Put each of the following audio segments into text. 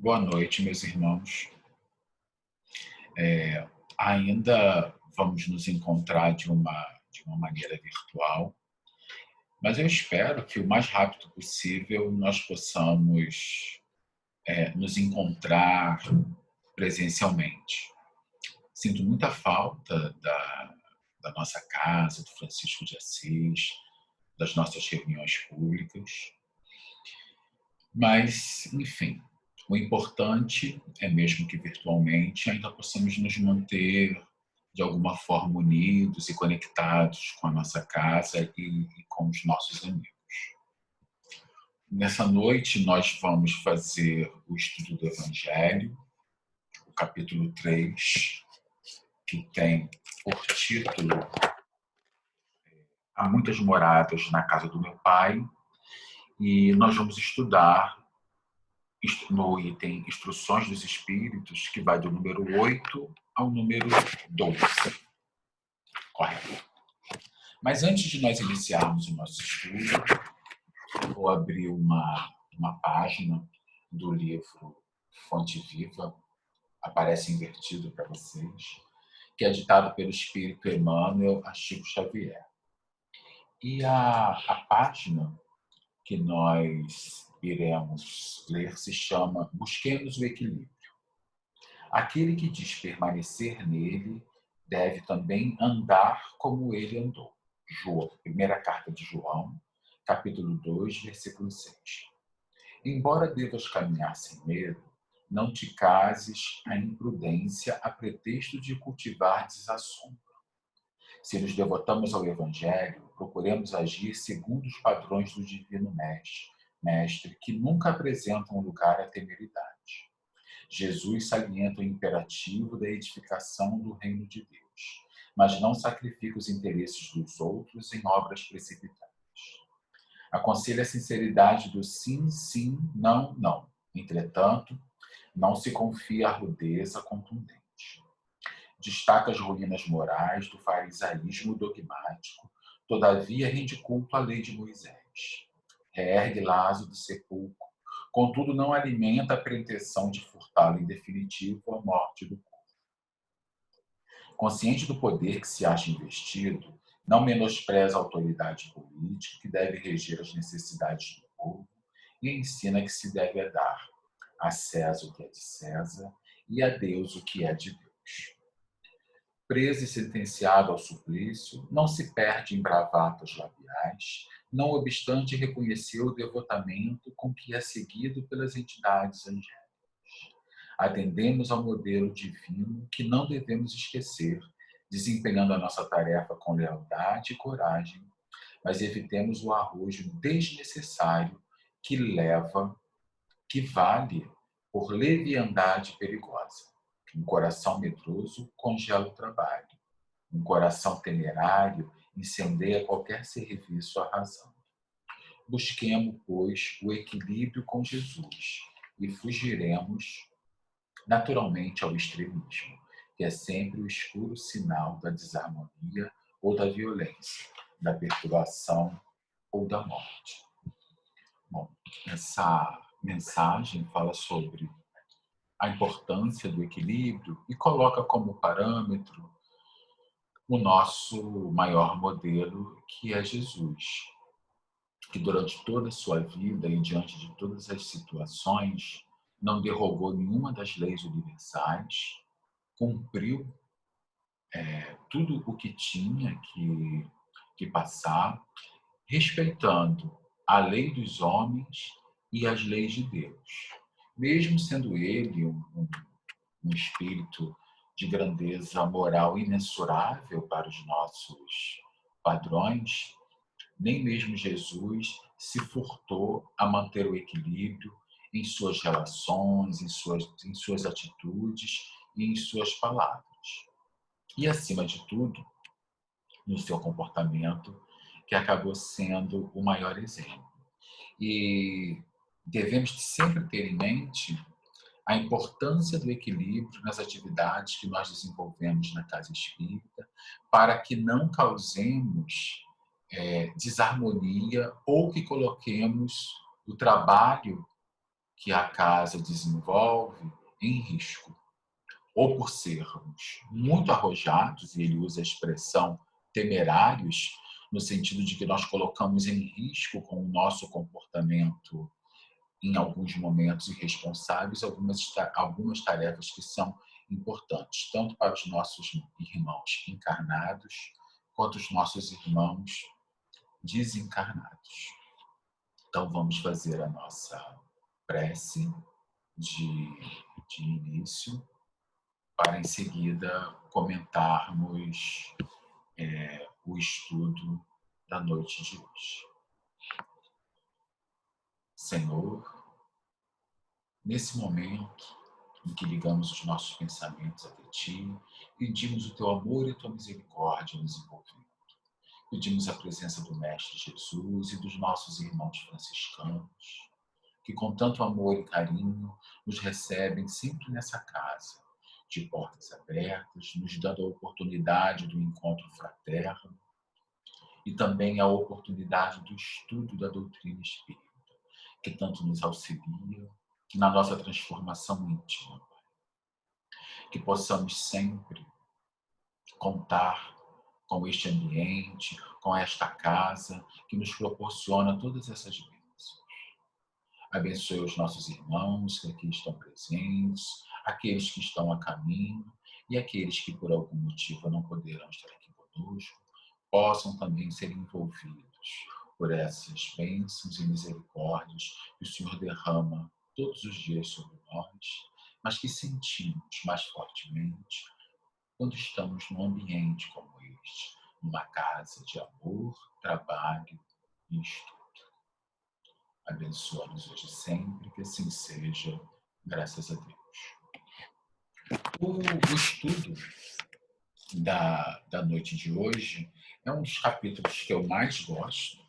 Boa noite, meus irmãos. Ainda vamos nos encontrar de uma maneira virtual, mas eu espero que o mais rápido possível nós possamos nos encontrar presencialmente. Sinto muita falta da nossa casa, do Francisco de Assis, das nossas reuniões públicas, mas, enfim, o importante é mesmo que virtualmente ainda possamos nos manter de alguma forma unidos e conectados com a nossa casa e com os nossos amigos. Nessa noite nós vamos fazer o estudo do Evangelho, o capítulo 3, que tem por título Há muitas moradas na casa do meu pai, e nós vamos estudar no item Instruções dos Espíritos, que vai do número 8 ao número 12. Correto. Mas antes de nós iniciarmos o nosso estudo, vou abrir uma página do livro Fonte Viva, aparece invertido para vocês, que é ditado pelo Espírito Emmanuel a Chico Xavier. E a página que nós iremos ler se chama Busquemos o Equilíbrio. Aquele que diz permanecer nele deve também andar como ele andou. João, primeira carta de João, capítulo 2, versículo 6. Embora devas caminhar sem medo, não te cases à imprudência a pretexto de cultivar desassombro. Se nos devotamos ao Evangelho, procuremos agir segundo os padrões do Divino Mestre, que nunca apresenta um lugar à temeridade. Jesus salienta o imperativo da edificação do reino de Deus, mas não sacrifica os interesses dos outros em obras precipitadas. Aconselha a sinceridade do sim, sim, não, não. Entretanto, não se confia à rudeza contundente. Destaca as ruínas morais do farisaísmo dogmático, todavia rende culto à lei de Moisés. Reergue Lázaro do sepulcro, contudo não alimenta a pretensão de furtá-lo em definitivo à morte do corpo. Consciente do poder que se acha investido, não menospreza a autoridade política que deve reger as necessidades do povo e ensina que se deve dar a César o que é de César e a Deus o que é de Deus. Preso e sentenciado ao suplício, não se perde em bravatas labiais, não obstante reconhecer o devotamento com que é seguido pelas entidades angélicas. Atendemos ao modelo divino que não devemos esquecer, desempenhando a nossa tarefa com lealdade e coragem, mas evitemos o arrojo desnecessário que vale por leviandade perigosa. Um coração medroso congela o trabalho. Um coração temerário incendeia qualquer serviço à razão. Busquemos, pois, o equilíbrio com Jesus e fugiremos naturalmente ao extremismo, que é sempre o escuro sinal da desarmonia ou da violência, da perturbação ou da morte. Bom, essa mensagem fala sobre a importância do equilíbrio e coloca como parâmetro o nosso maior modelo, que é Jesus, que durante toda a sua vida e diante de todas as situações não derrogou nenhuma das leis universais, cumpriu tudo o que tinha que passar, respeitando a lei dos homens e as leis de Deus. Mesmo sendo ele um espírito de grandeza moral imensurável para os nossos padrões, nem mesmo Jesus se furtou a manter o equilíbrio em suas relações, em suas atitudes e em suas palavras. E, acima de tudo, no seu comportamento, que acabou sendo o maior exemplo. E devemos sempre ter em mente a importância do equilíbrio nas atividades que nós desenvolvemos na casa espírita, para que não causemos desarmonia ou que coloquemos o trabalho que a casa desenvolve em risco, ou por sermos muito arrojados, e ele usa a expressão temerários, no sentido de que nós colocamos em risco com o nosso comportamento, em alguns momentos irresponsáveis, algumas tarefas que são importantes, tanto para os nossos irmãos encarnados, quanto os nossos irmãos desencarnados. Então, vamos fazer a nossa prece de início, para em seguida comentarmos o estudo da noite de hoje. Senhor, nesse momento em que ligamos os nossos pensamentos até Ti, pedimos o Teu amor e a Tua misericórdia nos envolvendo. Pedimos a presença do Mestre Jesus e dos nossos irmãos franciscanos, que com tanto amor e carinho nos recebem sempre nessa casa, de portas abertas, nos dando a oportunidade do encontro fraterno e também a oportunidade do estudo da doutrina espírita, que tanto nos auxilia na nossa transformação íntima. Que possamos sempre contar com este ambiente, com esta casa que nos proporciona todas essas bênçãos. Abençoe os nossos irmãos que aqui estão presentes, aqueles que estão a caminho e aqueles que por algum motivo não poderão estar aqui conosco, possam também ser envolvidos por essas bênçãos e misericórdias que o Senhor derrama todos os dias sobre nós, mas que sentimos mais fortemente quando estamos num ambiente como este, numa casa de amor, trabalho e estudo. Abençoa-nos hoje sempre, que assim seja, graças a Deus. O estudo da noite de hoje é um dos capítulos que eu mais gosto.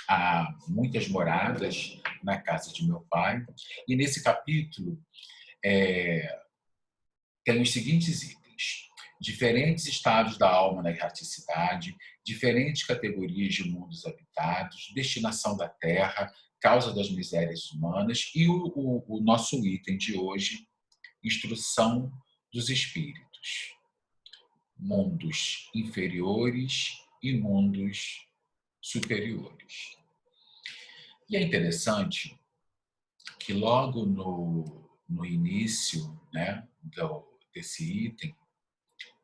Há muitas moradas na casa de meu pai, e nesse capítulo tem os seguintes itens: diferentes estados da alma na erraticidade, diferentes categorias de mundos habitados, destinação da terra, causa das misérias humanas e o nosso item de hoje, instrução dos espíritos, mundos inferiores e mundos superiores. E é interessante que logo no início, né, desse item,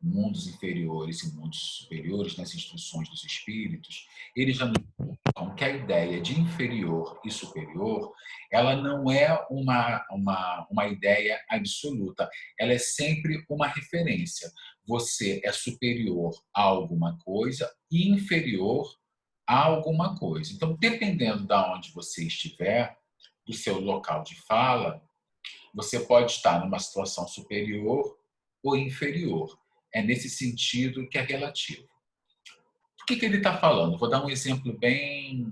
mundos inferiores e mundos superiores, nas instruções dos espíritos, eles já nos dizem que a ideia de inferior e superior, ela não é uma ideia absoluta, ela é sempre uma referência. Você é superior a alguma coisa e inferior a alguma coisa. Então, dependendo de onde você estiver, do seu local de fala, você pode estar numa situação superior ou inferior. É nesse sentido que é relativo. O que ele está falando? Vou dar um exemplo bem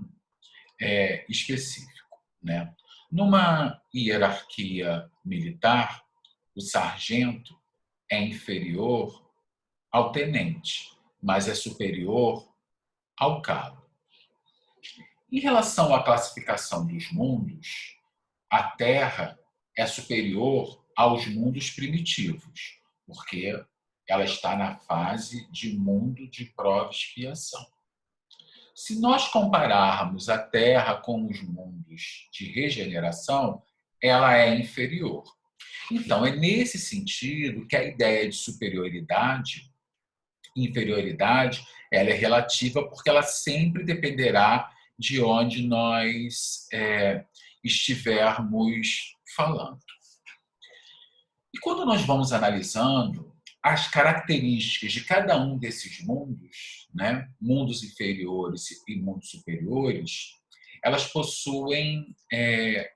específico, né? Numa hierarquia militar, o sargento é inferior ao tenente, mas é superior ao cabo. Em relação à classificação dos mundos, a Terra é superior aos mundos primitivos, porque ela está na fase de mundo de prova e expiação. Se nós compararmos a Terra com os mundos de regeneração, ela é inferior. Então, é nesse sentido que a ideia de superioridade e inferioridade, ela é relativa porque ela sempre dependerá de onde nós estivermos falando. E quando nós vamos analisando as características de cada um desses mundos, né, mundos inferiores e mundos superiores, elas possuem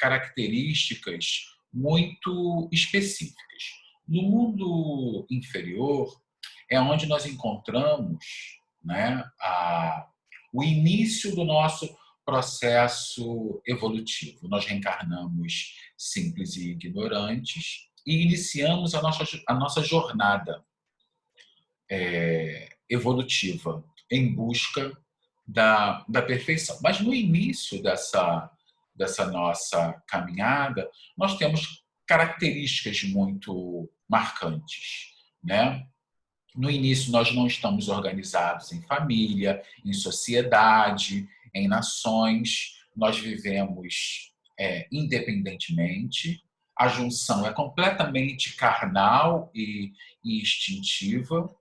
características muito específicas. No mundo inferior é onde nós encontramos, né, o início do nosso processo evolutivo. Nós reencarnamos simples e ignorantes e iniciamos a nossa jornada evolutiva em busca da perfeição. Mas no início dessa nossa caminhada, nós temos características muito marcantes, né? No início, nós não estamos organizados em família, em sociedade, em nações, nós vivemos independentemente, a junção é completamente carnal e instintiva,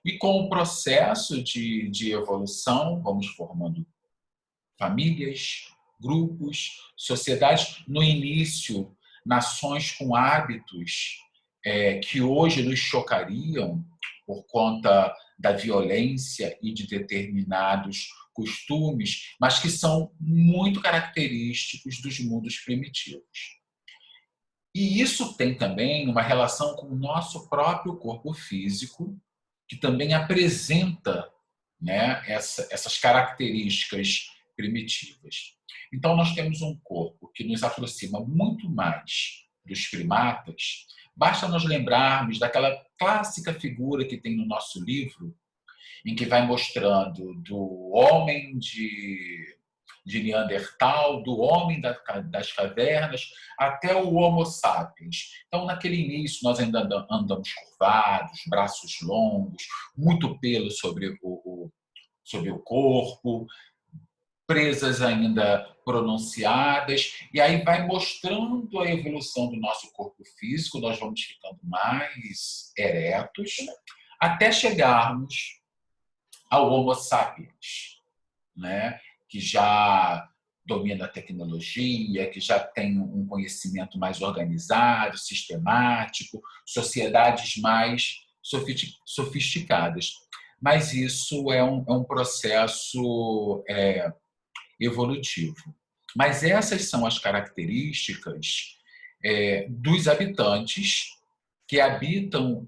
e com o processo de evolução, vamos formando famílias, grupos, sociedades. No início, nações com hábitos que hoje nos chocariam por conta da violência e de determinados costumes, mas que são muito característicos dos mundos primitivos. E isso tem também uma relação com o nosso próprio corpo físico, que também apresenta, né, essas características primitivas. Então, nós temos um corpo que nos aproxima muito mais dos primatas. Basta nos lembrarmos daquela clássica figura que tem no nosso livro, em que vai mostrando do homem de Neandertal, do homem das cavernas, até o Homo sapiens. Então, naquele início, nós ainda andamos curvados, braços longos, muito pelo sobre o corpo, presas ainda pronunciadas, e aí vai mostrando a evolução do nosso corpo físico, nós vamos ficando mais eretos, até chegarmos ao Homo sapiens, né? Que já domina a tecnologia, que já tem um conhecimento mais organizado, sistemático, sociedades mais sofisticadas. Mas isso é um processo evolutivo. Mas essas são as características dos habitantes que habitam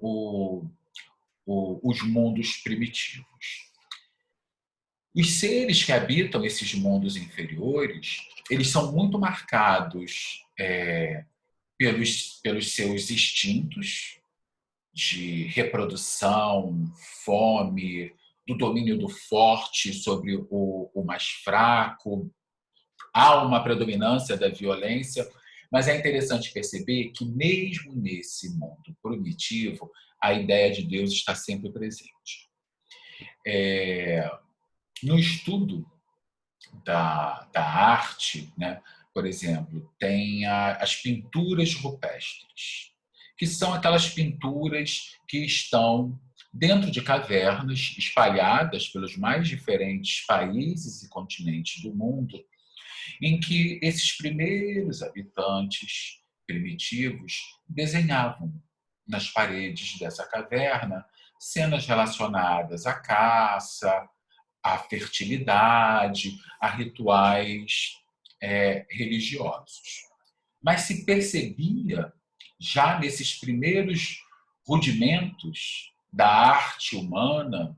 os mundos primitivos. Os seres que habitam esses mundos inferiores, eles são muito marcados pelos seus instintos de reprodução, fome, do domínio do forte sobre o mais fraco. Há uma predominância da violência, mas é interessante perceber que mesmo nesse mundo primitivo, a ideia de Deus está sempre presente. No estudo da arte, né, por exemplo, tem as pinturas rupestres, que são aquelas pinturas que estão dentro de cavernas espalhadas pelos mais diferentes países e continentes do mundo, em que esses primeiros habitantes primitivos desenhavam nas paredes dessa caverna cenas relacionadas à caça, à fertilidade, a rituais religiosos. Mas se percebia, já nesses primeiros rudimentos da arte humana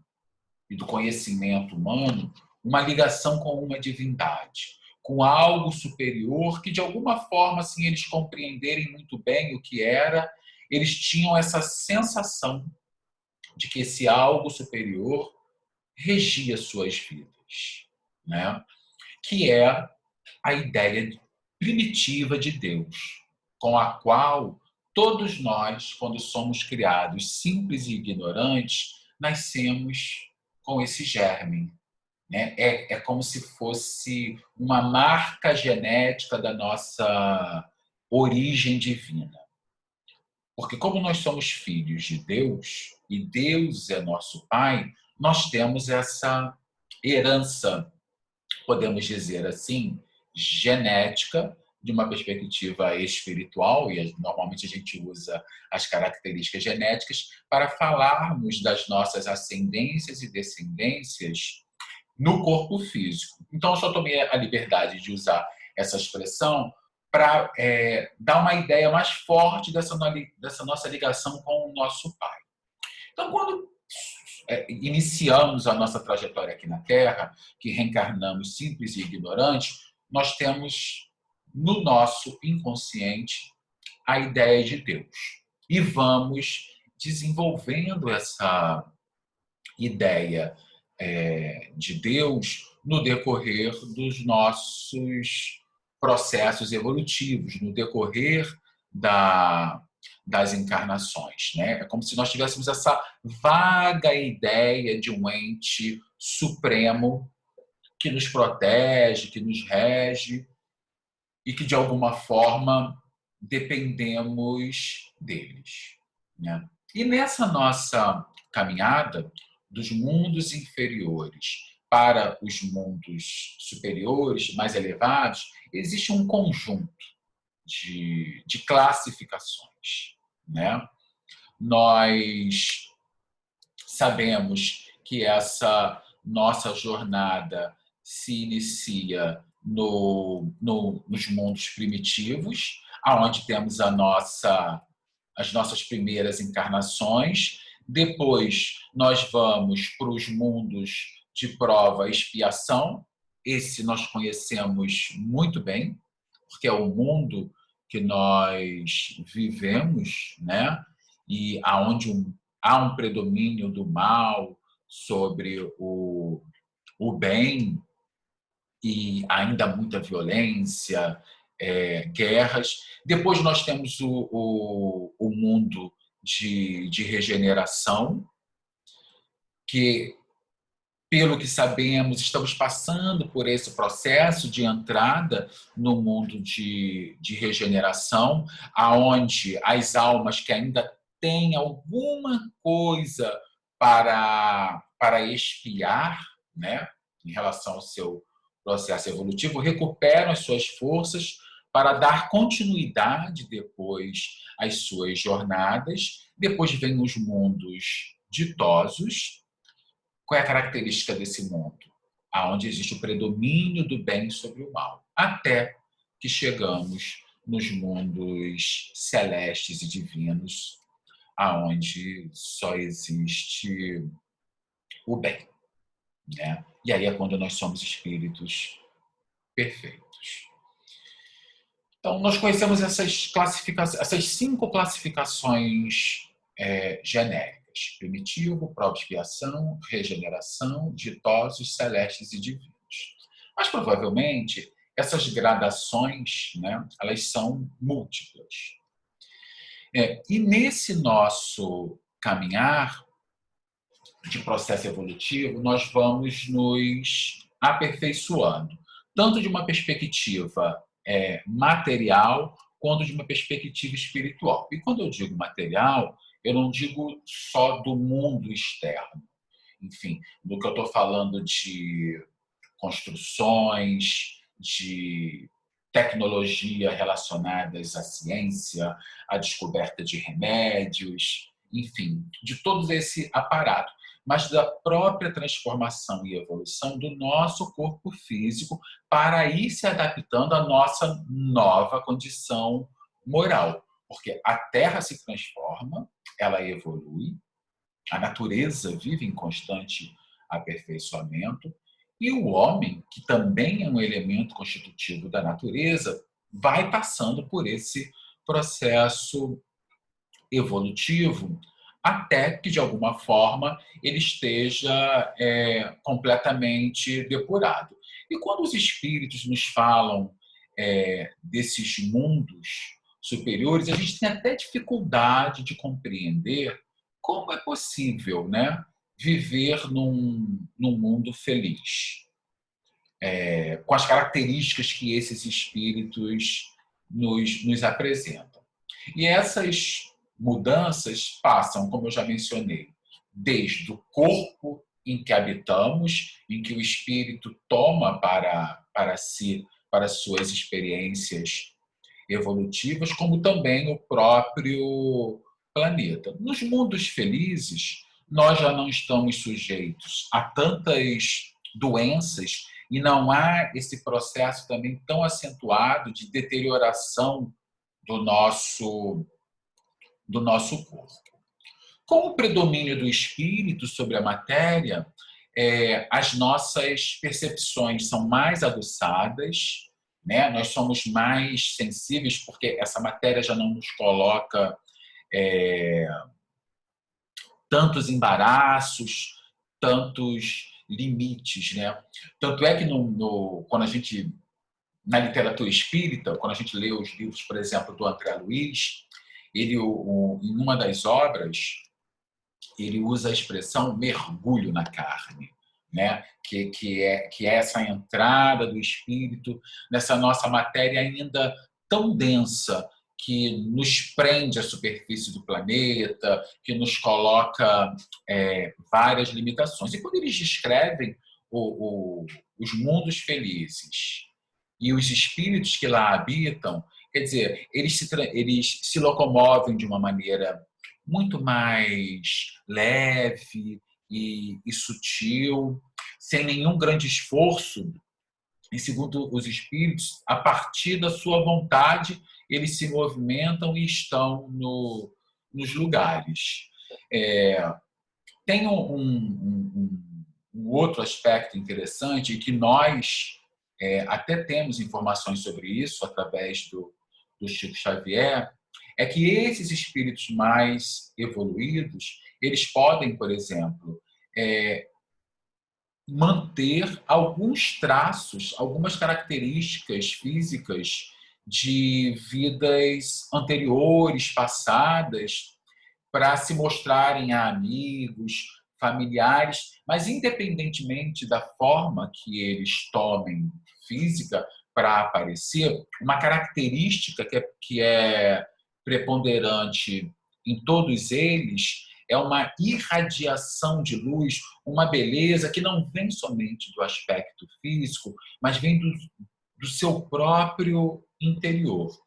e do conhecimento humano, uma ligação com uma divindade, com algo superior que, de alguma forma, sem eles compreenderem muito bem o que era, eles tinham essa sensação de que esse algo superior regia suas vidas, né? Que é a ideia primitiva de Deus, com a qual todos nós, quando somos criados simples e ignorantes, nascemos com esse germe, né? É como se fosse uma marca genética da nossa origem divina. Porque como nós somos filhos de Deus, e Deus é nosso Pai, nós temos essa herança, podemos dizer assim, genética, de uma perspectiva espiritual, e normalmente a gente usa as características genéticas para falarmos das nossas ascendências e descendências no corpo físico. Então, eu só tomei a liberdade de usar essa expressão para dar uma ideia mais forte dessa nossa ligação com o nosso Pai. Então, quando iniciamos a nossa trajetória aqui na Terra, que reencarnamos simples e ignorantes, nós temos no nosso inconsciente a ideia de Deus. E vamos desenvolvendo essa ideia de Deus no decorrer dos nossos processos evolutivos no decorrer das encarnações, né? É como se nós tivéssemos essa vaga ideia de um ente supremo que nos protege, que nos rege e que, de alguma forma, dependemos deles, né? E nessa nossa caminhada dos mundos inferiores para os mundos superiores, mais elevados, existe um conjunto de classificações, né? Nós sabemos que essa nossa jornada se inicia nos mundos primitivos, aonde temos as nossas primeiras encarnações. Depois nós vamos para os mundos de prova e expiação. Esse nós conhecemos muito bem, porque é o mundo que nós vivemos, né? E aonde há um predomínio do mal sobre o bem e ainda muita violência, guerras. Depois nós temos o mundo de regeneração, que, pelo que sabemos, estamos passando por esse processo de entrada no mundo de regeneração, aonde as almas que ainda têm alguma coisa para expiar, né, em relação ao seu processo evolutivo, recuperam as suas forças para dar continuidade depois às suas jornadas. Depois vem os mundos ditosos. Qual é a característica desse mundo? Aonde existe o predomínio do bem sobre o mal, até que chegamos nos mundos celestes e divinos, aonde só existe o bem, né? E aí é quando nós somos espíritos perfeitos. Então, nós conhecemos essas 5 classificações genéricas: primitivo, prova, expiação, regeneração, ditosos, celestes e divinos. Mas provavelmente essas gradações, né, elas são múltiplas. E nesse nosso caminhar de processo evolutivo, nós vamos nos aperfeiçoando, tanto de uma perspectiva material, quanto de uma perspectiva espiritual. E quando eu digo material, eu não digo só do mundo externo. Enfim, do que eu estou falando de construções, de tecnologia relacionadas à ciência, à descoberta de remédios, enfim, de todo esse aparato, mas da própria transformação e evolução do nosso corpo físico para ir se adaptando à nossa nova condição moral. Porque a Terra se transforma, ela evolui, a natureza vive em constante aperfeiçoamento, e o homem, que também é um elemento constitutivo da natureza, vai passando por esse processo evolutivo até que, de alguma forma, ele esteja completamente depurado. E quando os espíritos nos falam desses mundos superiores, a gente tem até dificuldade de compreender como é possível, né, viver num mundo feliz, com as características que esses espíritos nos apresentam. E essas mudanças passam, como eu já mencionei, desde o corpo em que habitamos, em que o espírito toma para si, para suas experiências evolutivas, como também o próprio planeta. Nos mundos felizes, nós já não estamos sujeitos a tantas doenças e não há esse processo também tão acentuado de deterioração do nosso corpo. Com o predomínio do espírito sobre a matéria, as nossas percepções são mais aguçadas, né? Nós somos mais sensíveis porque essa matéria já não nos coloca tantos embaraços, tantos limites, né? Tanto é que quando a gente na literatura espírita, quando a gente lê os livros, por exemplo, do André Luiz, ele, em uma das obras, ele usa a expressão mergulho na carne, né? que é essa entrada do espírito nessa nossa matéria ainda tão densa, que nos prende à superfície do planeta, que nos coloca várias limitações. E quando eles descrevem os mundos felizes e os espíritos que lá habitam, quer dizer, eles se locomovem de uma maneira muito mais leve e sutil, sem nenhum grande esforço. E segundo os espíritos, a partir da sua vontade, eles se movimentam e estão nos lugares. Tem um outro aspecto interessante que nós até temos informações sobre isso através do Chico Xavier, é que esses espíritos mais evoluídos, eles podem, por exemplo, manter alguns traços, algumas características físicas de vidas anteriores, passadas, para se mostrarem a amigos, familiares, mas independentemente da forma que eles tomem física para aparecer, uma característica que é preponderante em todos eles é uma irradiação de luz, uma beleza que não vem somente do aspecto físico, mas vem do seu próprio interior.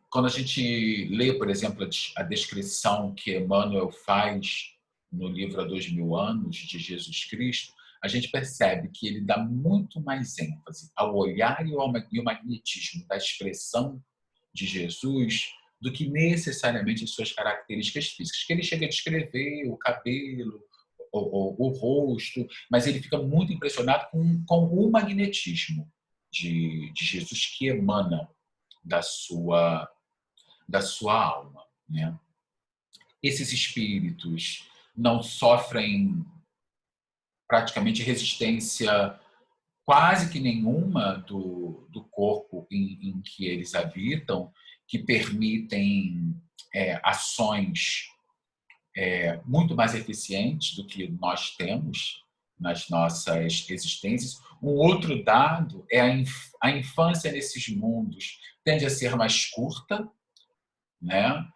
Quando a gente lê, por exemplo, a descrição que Emmanuel faz no livro Há 2000 anos de Jesus Cristo, a gente percebe que ele dá muito mais ênfase ao olhar e ao magnetismo da expressão de Jesus do que necessariamente as suas características físicas, que ele chega a descrever o cabelo, o rosto, mas ele fica muito impressionado com o magnetismo de Jesus que emana da sua alma, né? Esses espíritos não sofrem praticamente resistência quase que nenhuma do corpo em que eles habitam, que permitem ações muito mais eficientes do que nós temos nas nossas existências. Um outro dado é a infância nesses mundos tende a ser mais curta, né?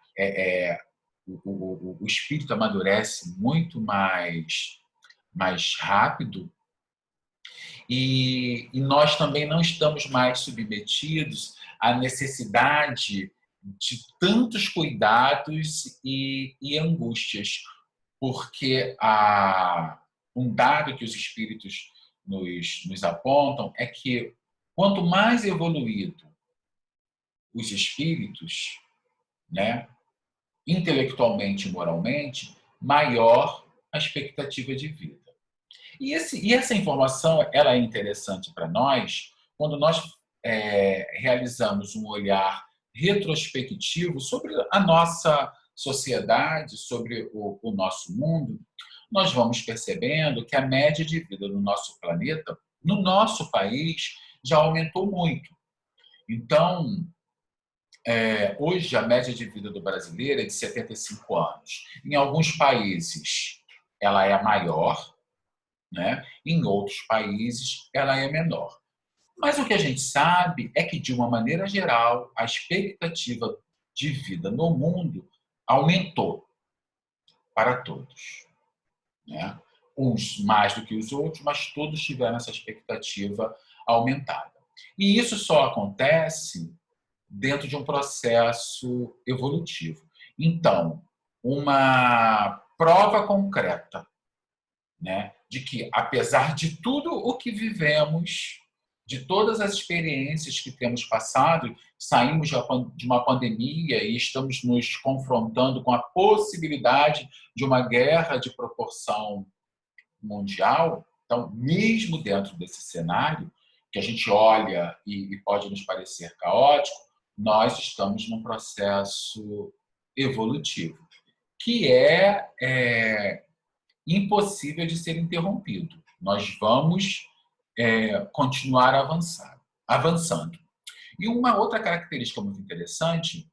O espírito amadurece muito mais rápido e nós também não estamos mais submetidos à necessidade de tantos cuidados e angústias, porque um dado que os espíritos nos apontam é que quanto mais evoluído os espíritos, né, intelectualmente e moralmente, maior a expectativa de vida. E essa informação ela é interessante para nós quando nós realizamos um olhar retrospectivo sobre a nossa sociedade, sobre o nosso mundo. Nós vamos percebendo que a média de vida no nosso planeta, no nosso país, já aumentou muito. Então, hoje, a média de vida do brasileiro é de 75 anos. Em alguns países, ela é maior, né? Em outros países, ela é menor. Mas o que a gente sabe é que, de uma maneira geral, a expectativa de vida no mundo aumentou para todos, né? Uns mais do que os outros, mas todos tiveram essa expectativa aumentada. E isso só acontece dentro de um processo evolutivo. Então, uma prova concreta, né, de que, apesar de tudo o que vivemos, de todas as experiências que temos passado, saímos de uma pandemia e estamos nos confrontando com a possibilidade de uma guerra de proporção mundial. Então, mesmo dentro desse cenário, que a gente olha e pode nos parecer caótico, nós estamos num processo evolutivo, que é impossível de ser interrompido. Nós vamos continuar a avançar. avançando. E uma outra característica muito interessante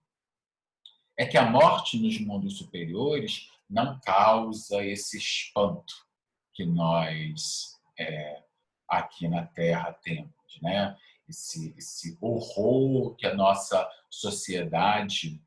é que a morte nos mundos superiores não causa esse espanto que nós aqui na Terra temos, né? Esse horror que a nossa sociedade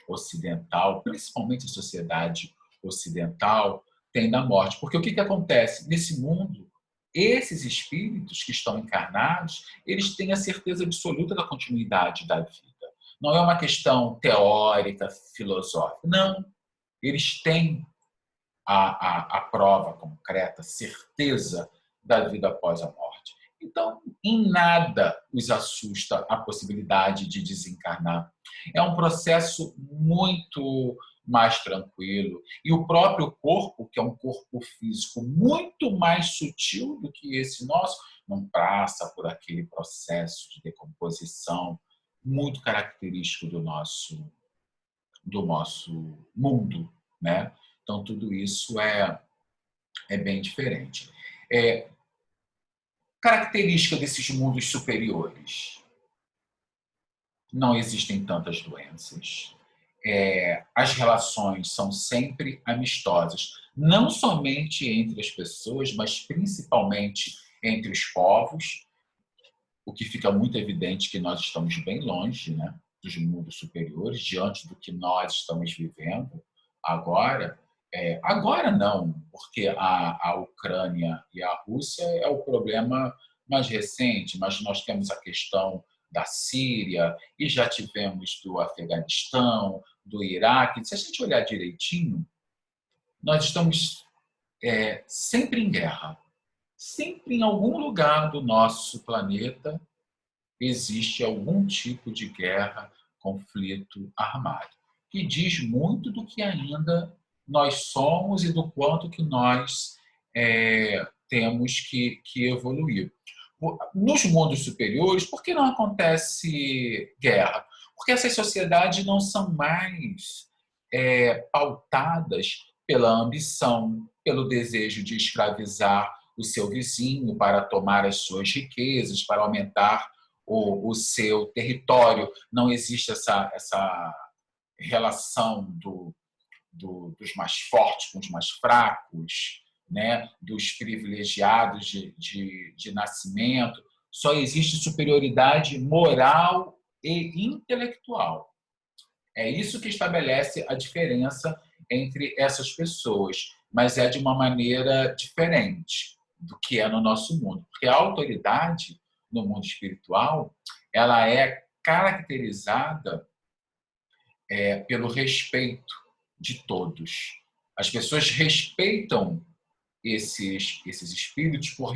ocidental, principalmente a sociedade ocidental, tem da morte. Porque o que acontece? Nesse mundo, esses espíritos que estão encarnados, eles têm a certeza absoluta da continuidade da vida. Não é uma questão teórica, filosófica. Não. Eles têm a prova concreta, certeza da vida após a morte. Então, em nada os assusta a possibilidade de desencarnar. É um processo muito mais tranquilo. E o próprio corpo, que é um corpo físico muito mais sutil do que esse nosso, não passa por aquele processo de decomposição muito característico do nosso mundo, né? Então, tudo isso é bem diferente. Característica desses mundos superiores. Não existem tantas doenças. As relações são sempre amistosas, não somente entre as pessoas, mas principalmente entre os povos, o que fica muito evidente que nós estamos bem longe, né, dos mundos superiores, diante do que nós estamos vivendo agora. Agora não, porque a Ucrânia e a Rússia é o problema mais recente, mas nós temos a questão da Síria e já tivemos do Afeganistão, do Iraque. Se a gente olhar direitinho, nós estamos sempre em guerra. Sempre em algum lugar do nosso planeta existe algum tipo de guerra, conflito armado, que diz muito do que ainda nós somos e do quanto que nós temos que evoluir. Nos mundos superiores, por que não acontece guerra? Porque essas sociedades não são mais pautadas pela ambição, pelo desejo de escravizar o seu vizinho para tomar as suas riquezas, para aumentar o seu território. Não existe essa relação dos mais fortes com os mais fracos, né? Dos privilegiados de nascimento. Só existe superioridade moral e intelectual. É isso que estabelece a diferença entre essas pessoas, mas é de uma maneira diferente do que é no nosso mundo. Porque a autoridade no mundo espiritual, ela é caracterizada pelo respeito de todos. As pessoas respeitam esses espíritos por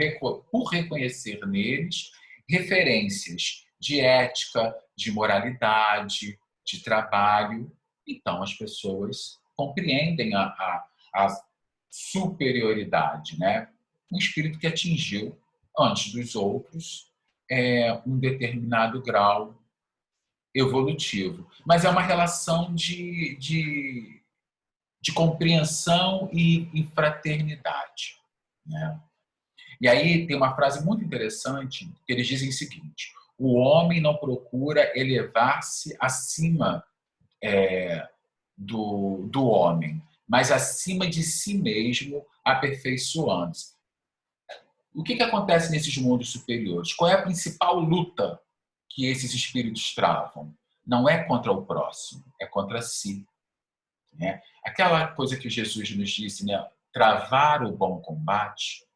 reconhecer neles referências de ética, de moralidade, de trabalho. Então, as pessoas compreendem a superioridade, né? Um espírito que atingiu, antes dos outros, um determinado grau evolutivo. Mas é uma relação de compreensão e fraternidade, né? E aí tem uma frase muito interessante que eles dizem o seguinte: o homem não procura elevar-se acima do homem, mas acima de si mesmo, aperfeiçoando-se. O que acontece nesses mundos superiores? Qual é a principal luta que esses espíritos travam? Não é contra o próximo, é contra si, né? Aquela coisa que Jesus nos disse, né? Travar o bom combate,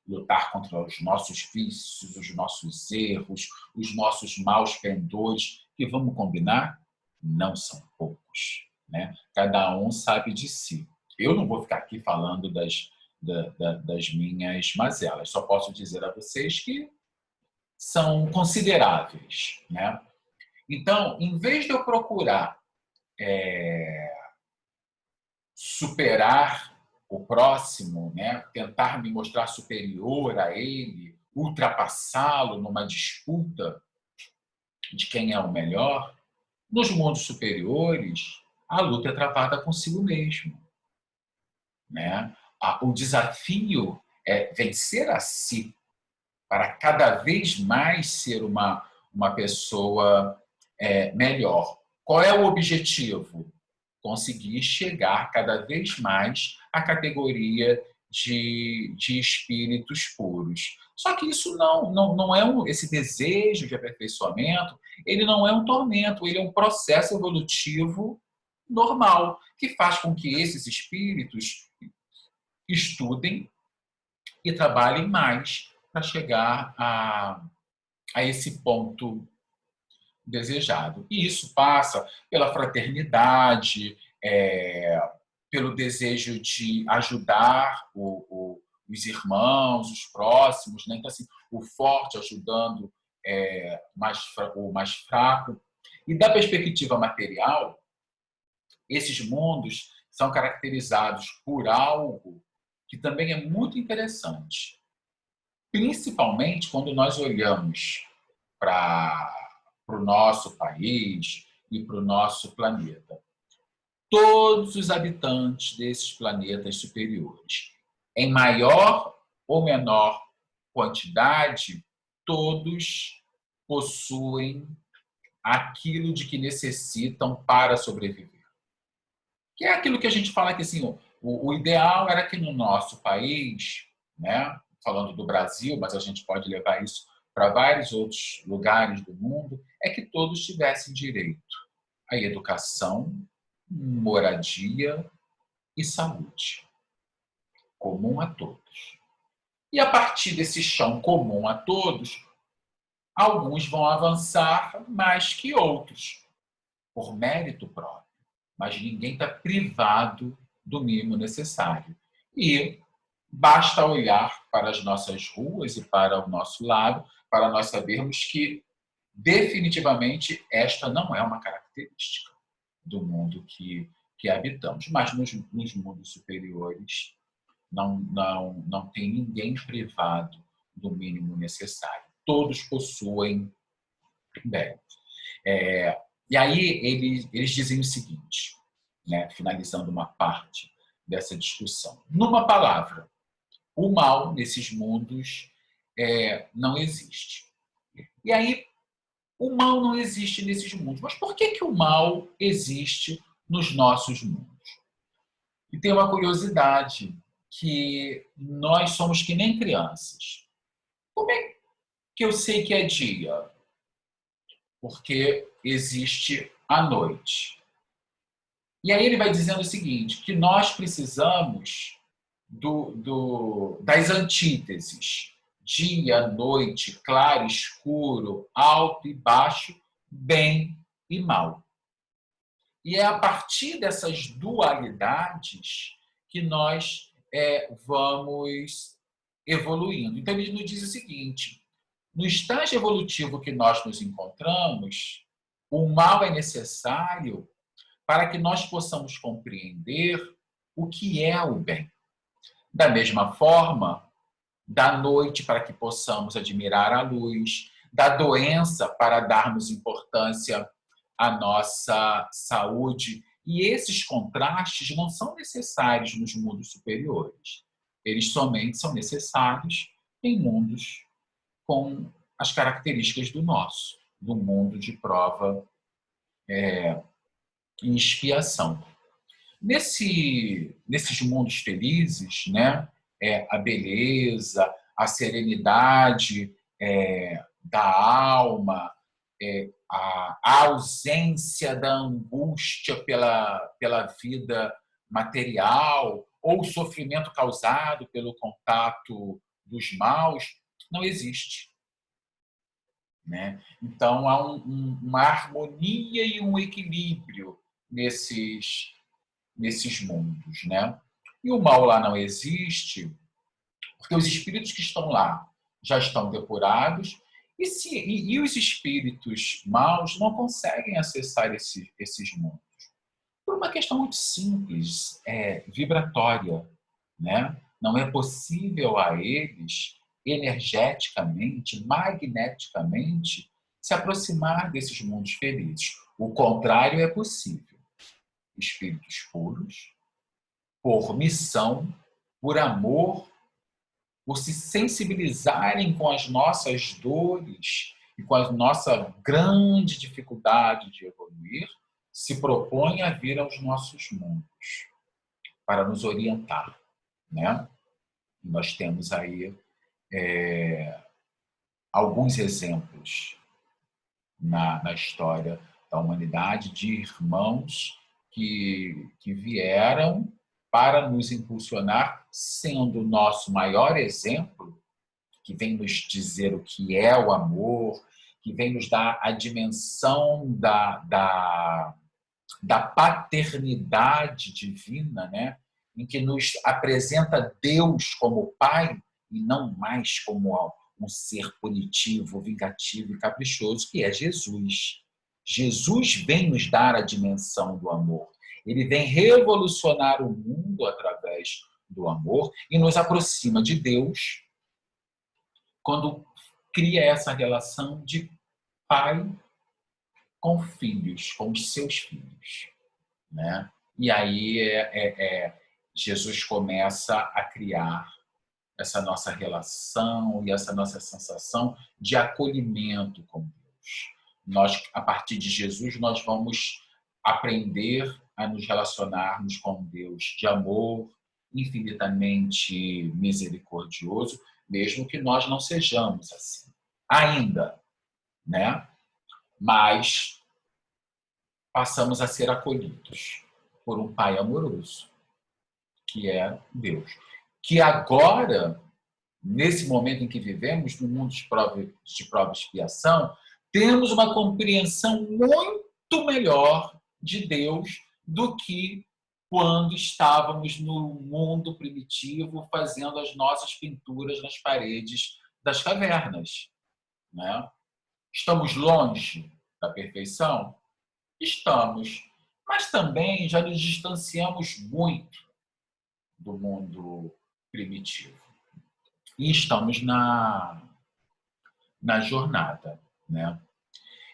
lutar contra os nossos vícios, os nossos erros, os nossos maus pendores, que vamos combinar, não são poucos, né? Cada um sabe de si. Eu não vou ficar aqui falando das minhas mazelas, só posso dizer a vocês que são consideráveis, né? Então, em vez de eu procurar superar o próximo, né? Tentar me mostrar superior a ele, ultrapassá-lo numa disputa de quem é o melhor, nos mundos superiores, a luta é travada consigo mesmo, né? O desafio é vencer a si para cada vez mais ser uma pessoa melhor. Qual é o objetivo? Conseguir chegar cada vez mais à categoria de espíritos puros. Só que isso não é esse desejo de aperfeiçoamento, ele não é um tormento, ele é um processo evolutivo normal, que faz com que esses espíritos estudem e trabalhem mais para chegar a esse ponto desejado. E isso passa pela fraternidade, pelo desejo de ajudar os irmãos, os próximos, né? Então, assim, o forte ajudando o mais fraco. E da perspectiva material, esses mundos são caracterizados por algo que também é muito interessante, principalmente quando nós olhamos para o nosso país e para o nosso planeta. Todos os habitantes desses planetas superiores, em maior ou menor quantidade, todos possuem aquilo de que necessitam para sobreviver. Que é aquilo que a gente fala que assim, o ideal era que no nosso país, né, falando do Brasil, mas a gente pode levar isso para vários outros lugares do mundo, é que todos tivessem direito à educação, moradia e saúde, comum a todos. E a partir desse chão comum a todos, alguns vão avançar mais que outros, por mérito próprio, mas ninguém está privado do mínimo necessário. E basta olhar para as nossas ruas e para o nosso lado para nós sabermos que definitivamente esta não é uma característica do mundo que habitamos. Mas nos mundos superiores não tem ninguém privado do mínimo necessário. Todos possuem bem. E aí eles dizem o seguinte, né, finalizando uma parte dessa discussão. Numa palavra, o mal nesses mundos não existe. E aí, o mal não existe nesses mundos. Mas por que o mal existe nos nossos mundos? E tem uma curiosidade, que nós somos que nem crianças. Como é que eu sei que é dia? Porque existe a noite. E aí ele vai dizendo o seguinte, que nós precisamos das antíteses. Dia, noite, claro, escuro, alto e baixo, bem e mal. E é a partir dessas dualidades que nós vamos evoluindo. Então, ele nos diz o seguinte, no estágio evolutivo que nós nos encontramos, o mal é necessário para que nós possamos compreender o que é o bem. Da mesma forma, da noite para que possamos admirar a luz, da doença para darmos importância à nossa saúde. E esses contrastes não são necessários nos mundos superiores. Eles somente são necessários em mundos com as características do nosso, do mundo de prova e expiação. Nesses mundos felizes, né, a beleza, a serenidade da alma, a ausência da angústia pela vida material ou o sofrimento causado pelo contato dos maus, não existe. Né? Então, há uma harmonia e um equilíbrio nesses mundos. Né? E o mal lá não existe, porque os espíritos que estão lá já estão depurados, e os espíritos maus não conseguem acessar esses mundos. Por uma questão muito simples, vibratória. Né? Não é possível a eles, energeticamente, magneticamente, se aproximar desses mundos felizes. O contrário é possível. Espíritos puros, por missão, por amor por se sensibilizarem com as nossas dores e com a nossa grande dificuldade de evoluir, se propõem a vir aos nossos mundos para nos orientar, né? Nós temos aí alguns exemplos na história da humanidade de irmãos que vieram para nos impulsionar, sendo o nosso maior exemplo, que vem nos dizer o que é o amor, que vem nos dar a dimensão da paternidade divina, né? Em que nos apresenta Deus como Pai e não mais como um ser punitivo, vingativo e caprichoso, que é Jesus. Jesus vem nos dar a dimensão do amor. Ele vem revolucionar o mundo através do amor e nos aproxima de Deus quando cria essa relação de pai com filhos, com os seus filhos, né? E aí Jesus começa a criar essa nossa relação e essa nossa sensação de acolhimento com Deus. Nós, a partir de Jesus, nós vamos aprender a nos relacionarmos com Deus de amor, infinitamente misericordioso, mesmo que nós não sejamos assim ainda, né? Mas passamos a ser acolhidos por um Pai amoroso, que é Deus. Que agora, nesse momento em que vivemos, no mundo de prova e expiação, temos uma compreensão muito melhor de Deus do que quando estávamos no mundo primitivo fazendo as nossas pinturas nas paredes das cavernas, né? Estamos longe da perfeição? Estamos, mas também já nos distanciamos muito do mundo primitivo. E estamos na jornada, né?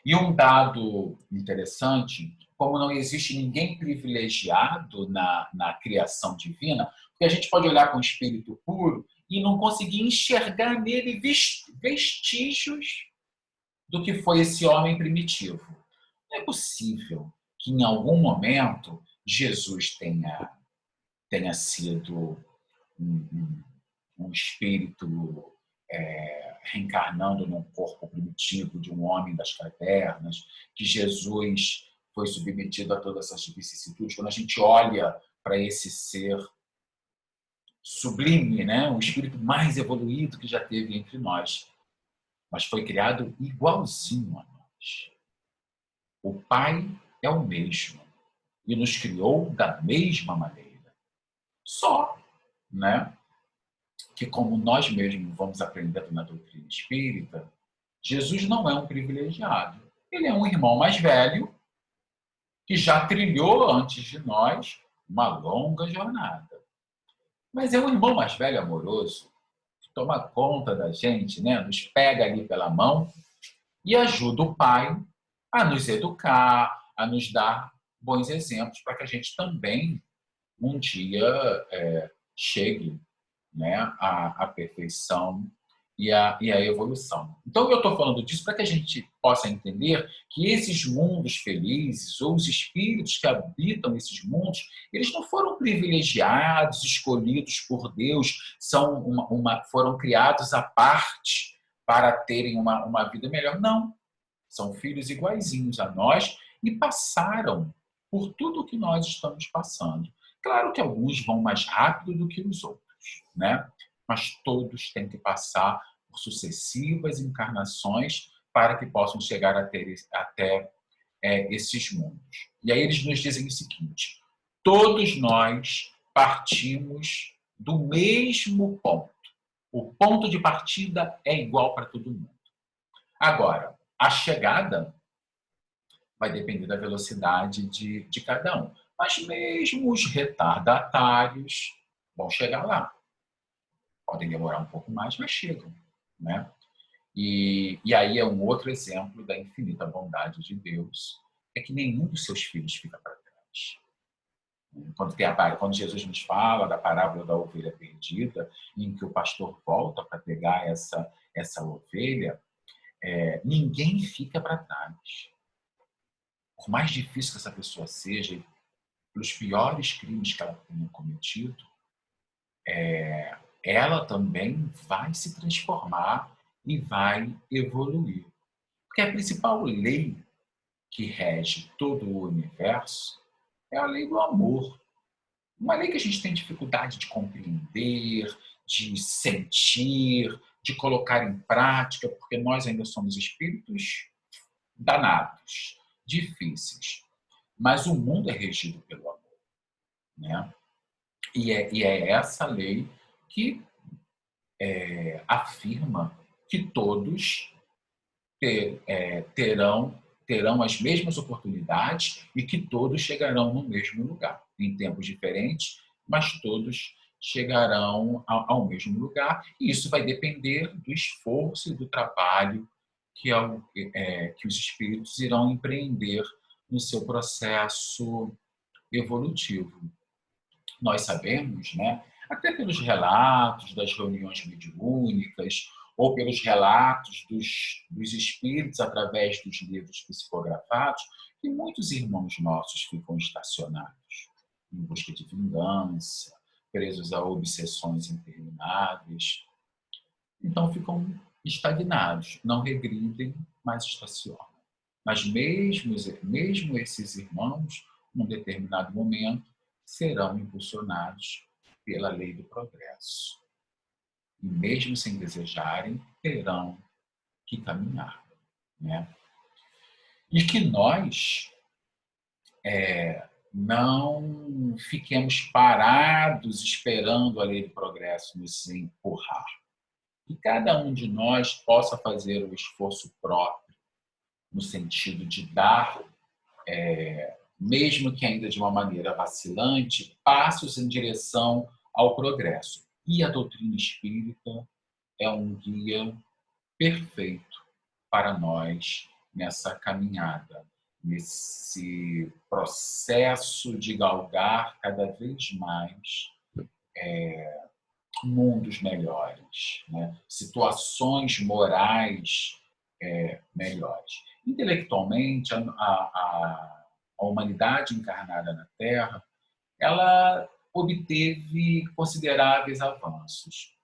E um dado interessante, como não existe ninguém privilegiado na criação divina, porque a gente pode olhar com o espírito puro e não conseguir enxergar nele vestígios do que foi esse homem primitivo. Não é possível que em algum momento Jesus tenha sido um espírito reencarnando num corpo primitivo de um homem das cavernas, que Jesus foi submetido a todas essas vicissitudes. Quando a gente olha para esse ser sublime, né, o espírito mais evoluído que já teve entre nós, mas foi criado igualzinho a nós. O Pai é o mesmo e nos criou da mesma maneira. Só, né, que como nós mesmos vamos aprendendo na doutrina espírita, Jesus não é um privilegiado. Ele é um irmão mais velho que já trilhou antes de nós uma longa jornada. Mas é um irmão mais velho amoroso que toma conta da gente, né? Nos pega ali pela mão e ajuda o pai a nos educar, a nos dar bons exemplos para que a gente também um dia chegue, né, à perfeição e à evolução. Então, eu estou falando disso para que a gente possa entender que esses mundos felizes, ou os espíritos que habitam esses mundos, eles não foram privilegiados, escolhidos por Deus, foram criados à parte para terem uma vida melhor. Não. São filhos iguaizinhos a nós e passaram por tudo o que nós estamos passando. Claro que alguns vão mais rápido do que os outros, né? Mas todos têm que passar por sucessivas encarnações para que possam chegar até esses mundos. E aí eles nos dizem o seguinte: todos nós partimos do mesmo ponto. O ponto de partida é igual para todo mundo. Agora, a chegada vai depender da velocidade de cada um. Mas mesmo os retardatários vão chegar lá. Podem demorar um pouco mais, mas chegam, né? E aí é um outro exemplo da infinita bondade de Deus, é que nenhum dos seus filhos fica para trás. Quando Jesus nos fala da parábola da ovelha perdida, em que o pastor volta para pegar essa ovelha, ninguém fica para trás. Por mais difícil que essa pessoa seja, pelos piores crimes que ela tenha cometido, ela também vai se transformar e vai evoluir. Porque a principal lei que rege todo o universo é a lei do amor. Uma lei que a gente tem dificuldade de compreender, de sentir, de colocar em prática, porque nós ainda somos espíritos danados, difíceis. Mas o mundo é regido pelo amor, né? E é essa lei que afirma que todos terão as mesmas oportunidades e que todos chegarão no mesmo lugar, em tempos diferentes, mas todos chegarão ao mesmo lugar, e isso vai depender do esforço e do trabalho que os espíritos irão empreender no seu processo evolutivo. Nós sabemos, né, até pelos relatos das reuniões mediúnicas ou pelos relatos dos espíritos através dos livros psicografados, que muitos irmãos nossos ficam estacionados em busca de vingança, presos a obsessões intermináveis. Então ficam estagnados, não regridem, mas estacionam. Mas mesmo esses irmãos, num determinado momento, serão impulsionados pela lei do progresso. E mesmo sem desejarem, terão que caminhar, né? E que nós não fiquemos parados esperando a lei do progresso nos empurrar. Que cada um de nós possa fazer o esforço próprio, no sentido de dar, mesmo que ainda de uma maneira vacilante, passos em direção ao progresso. E a doutrina espírita é um guia perfeito para nós nessa caminhada, nesse processo de galgar cada vez mais mundos melhores, né? Situações morais melhores. Intelectualmente, a humanidade encarnada na Terra, ela obteve consideráveis avanços.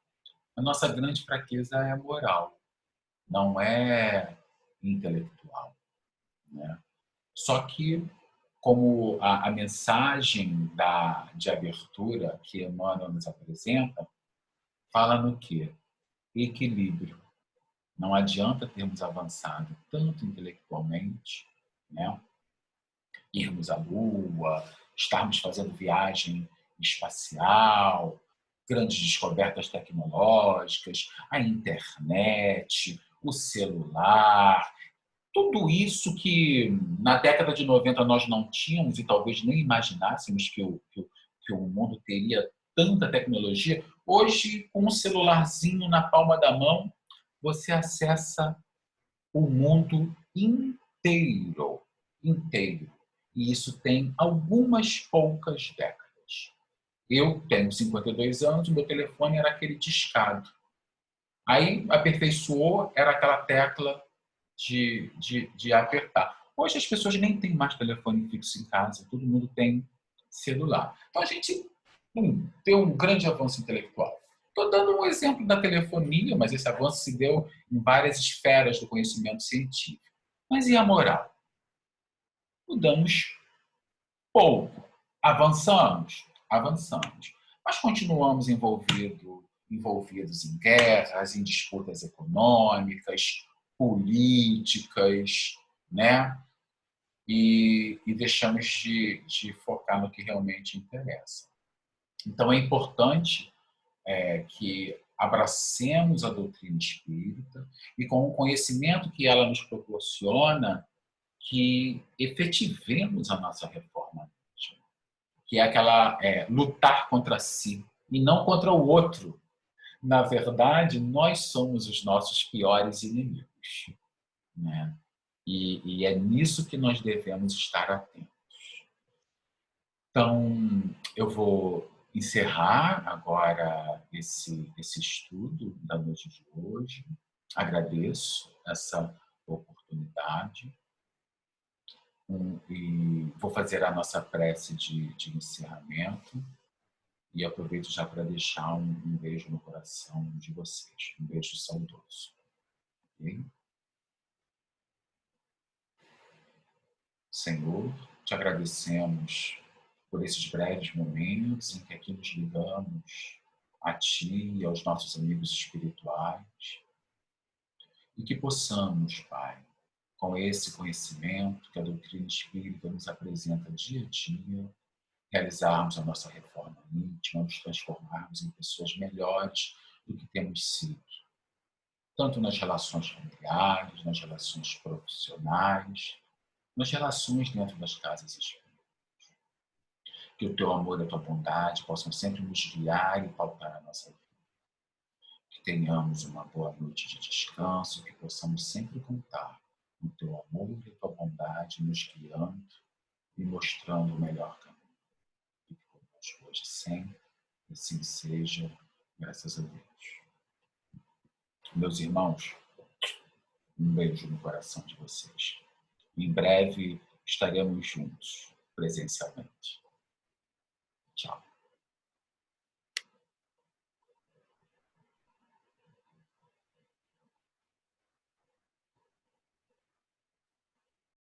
A nossa grande fraqueza é moral, não é intelectual, né? Só que, como a mensagem de abertura que Emmanuel nos apresenta, fala no quê? Equilíbrio. Não adianta termos avançado tanto intelectualmente, né? Irmos à Lua, estarmos fazendo viagem espacial, grandes descobertas tecnológicas, a internet, o celular, tudo isso que na década de 90 nós não tínhamos e talvez nem imaginássemos que o mundo teria tanta tecnologia. Hoje, com um celularzinho na palma da mão, você acessa o mundo inteiro, inteiro. E isso tem algumas poucas décadas. Eu tenho 52 anos, meu telefone era aquele discado. Aí aperfeiçoou, era aquela tecla de apertar. Hoje as pessoas nem têm mais telefone fixo em casa, todo mundo tem celular. Então a gente tem um grande avanço intelectual. Estou dando um exemplo da telefonia, mas esse avanço se deu em várias esferas do conhecimento científico. Mas e a moral? Mudamos pouco. Avançamos? Avançamos. Mas continuamos envolvidos em guerras, em disputas econômicas, políticas, né? E deixamos de focar no que realmente interessa. Então, é importante que abracemos a doutrina espírita e, com o conhecimento que ela nos proporciona, que efetivemos a nossa reforma, que é aquela lutar contra si e não contra o outro. Na verdade, nós somos os nossos piores inimigos, né? E é nisso que nós devemos estar atentos. Então, eu vou encerrar agora esse estudo da noite de hoje. Agradeço essa oportunidade e vou fazer a nossa prece de encerramento e aproveito já para deixar um beijo no coração de vocês, um beijo saudoso. Ok? Senhor, te agradecemos por esses breves momentos em que aqui nos ligamos a Ti e aos nossos amigos espirituais e que possamos, Pai, com esse conhecimento que a doutrina espírita nos apresenta dia a dia, realizarmos a nossa reforma íntima, nos transformarmos em pessoas melhores do que temos sido, tanto nas relações familiares, nas relações profissionais, nas relações dentro das casas espíritas. Que o teu amor e a tua bondade possam sempre nos guiar e pautar a nossa vida. Que tenhamos uma boa noite de descanso, que possamos sempre contar no teu amor e a tua bondade nos guiando e mostrando o melhor caminho. Fique conosco hoje sempre, e assim seja, graças a Deus. Meus irmãos, um beijo no coração de vocês. Em breve estaremos juntos, presencialmente. Tchau.